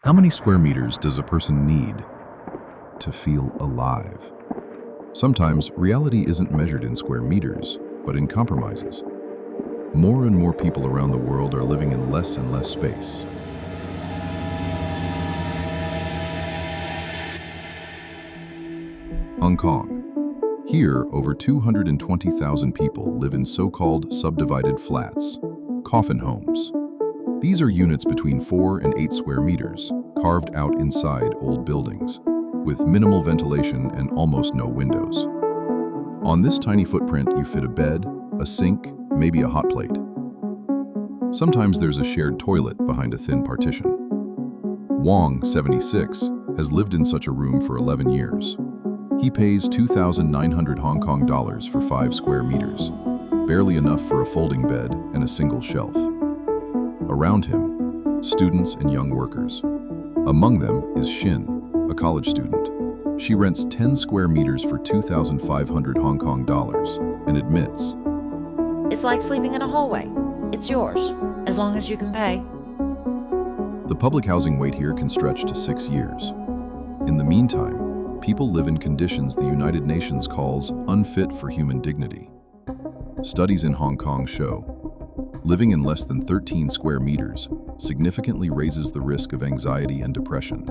How many square meters does a person need to feel alive? Sometimes reality isn't measured in square meters, but in compromises. More and more people around the world are living in less and less space. Hong Kong. Here, over 220,000 people live in so-called subdivided flats, coffin homes. These are units between 4 and 8 square meters, carved out inside old buildings, with minimal ventilation and almost no windows. On this tiny footprint, you fit a bed, a sink, maybe a hot plate. Sometimes there's a shared toilet behind a thin partition. Wong, 76, has lived in such a room for 11 years. He pays 2,900 Hong Kong dollars for 5 square meters, barely enough for a folding bed and a single shelf. Around him, students and young workers. Among them is Shin, a college student. She rents 10 square meters for 2,500 Hong Kong dollars and admits, "It's like sleeping in a hallway. It's yours, as long as you can pay." The public housing wait here can stretch to 6 years. In the meantime, people live in conditions the United Nations calls unfit for human dignity. Studies in Hong Kong show living in less than 13 square meters significantly raises the risk of anxiety and depression,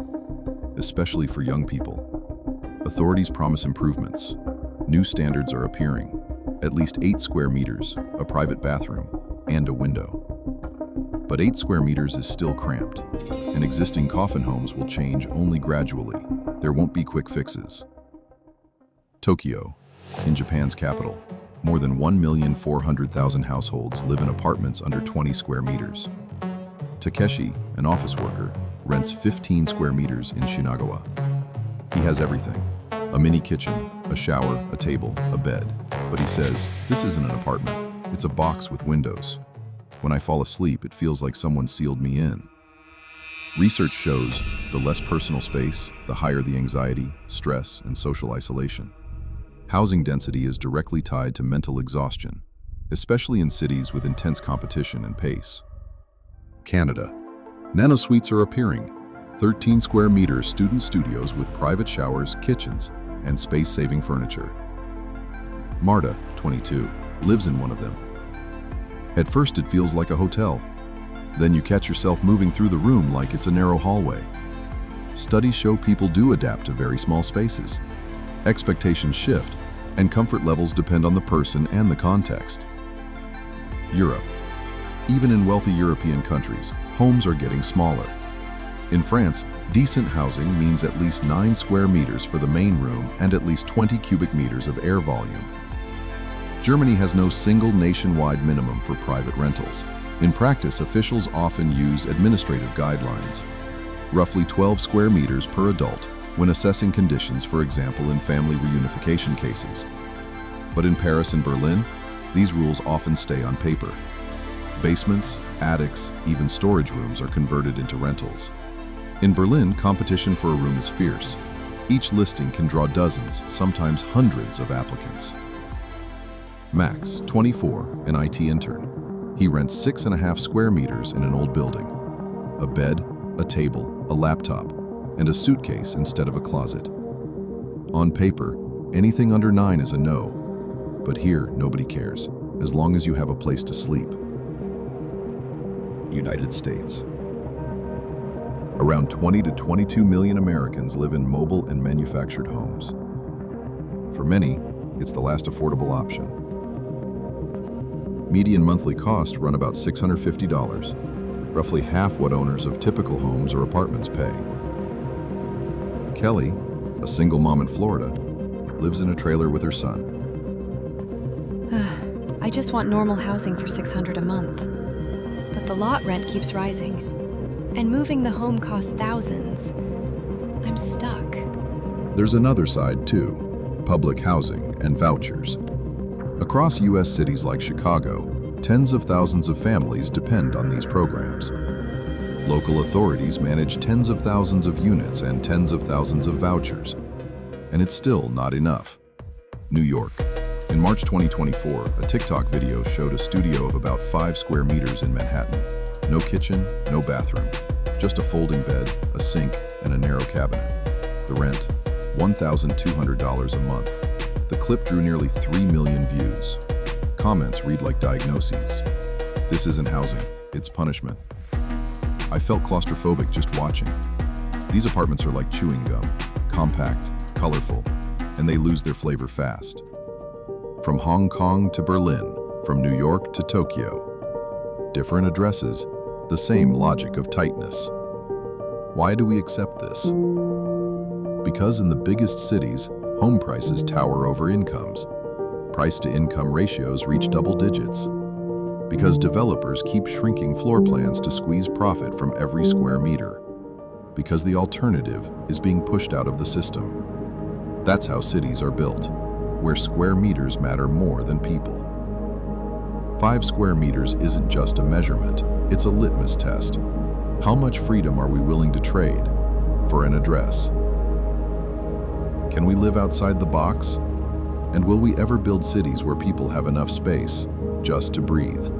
especially for young people. Authorities promise improvements. New standards are appearing. At least 8 square meters, a private bathroom, and a window. But 8 square meters is still cramped, and existing coffin homes will change only gradually. There won't be quick fixes. Tokyo, in Japan's capital, more than 1,400,000 households live in apartments under 20 square meters. Takeshi, an office worker, rents 15 square meters in Shinagawa. He has everything: a mini kitchen, a shower, a table, a bed. But he says, "This isn't an apartment, it's a box with windows. When I fall asleep, it feels like someone sealed me in." Research shows the less personal space, the higher the anxiety, stress, and social isolation. Housing density is directly tied to mental exhaustion, especially in cities with intense competition and pace. Canada. Nano suites are appearing. 13 square meter student studios with private showers, kitchens, and space-saving furniture. Marta, 22, lives in one of them. At first it feels like a hotel. Then you catch yourself moving through the room like it's a narrow hallway. Studies show people do adapt to very small spaces. Expectations shift, and comfort levels depend on the person and the context. Europe. Even in wealthy European countries, homes are getting smaller. In France, decent housing means at least 9 square meters for the main room and at least 20 cubic meters of air volume. Germany has no single nationwide minimum for private rentals. In practice, officials often use administrative guidelines, roughly 12 square meters per adult, when assessing conditions, for example, in family reunification cases. But in Paris and Berlin, these rules often stay on paper. Basements, attics, even storage rooms are converted into rentals. In Berlin, competition for a room is fierce. Each listing can draw dozens, sometimes hundreds of applicants. Max, 24, an IT intern. He rents 6.5 square meters in an old building. A bed, a table, a laptop, and a suitcase instead of a closet. On paper, anything under 9 is a no, but here nobody cares, as long as you have a place to sleep. United States. Around 20 to 22 million Americans live in mobile and manufactured homes. For many, it's the last affordable option. Median monthly costs run about $650, roughly half what owners of typical homes or apartments pay. Kelly, a single mom in Florida, lives in a trailer with her son. I just want normal housing for $600 a month. But the lot rent keeps rising. And moving the home costs thousands. I'm stuck. There's another side too: public housing and vouchers. Across U.S. cities like Chicago, tens of thousands of families depend on these programs. Local authorities manage tens of thousands of units and tens of thousands of vouchers. And it's still not enough. New York. In March 2024, a TikTok video showed a studio of about 5 square meters in Manhattan. No kitchen, no bathroom, just a folding bed, a cabinet. The rent, $1,200 a month. The clip drew nearly 3 million views. Comments read like diagnoses. This isn't housing, it's punishment. I felt claustrophobic just watching. These apartments are like chewing gum, compact, colorful, and they lose their flavor fast. From Hong Kong to Berlin, from New York to Tokyo. Different addresses, the same logic of tightness. Why do we accept this? Because in the biggest cities, home prices tower over incomes. Price-to-income ratios reach double digits. Because developers keep shrinking floor plans to squeeze profit from every square meter. Because the alternative is being pushed out of the system. That's how cities are built, where square meters matter more than people. 5 square meters isn't just a measurement, it's a litmus test. How much freedom are we willing to trade for an address? Can we live outside the box? And will we ever build cities where people have enough space just to breathe?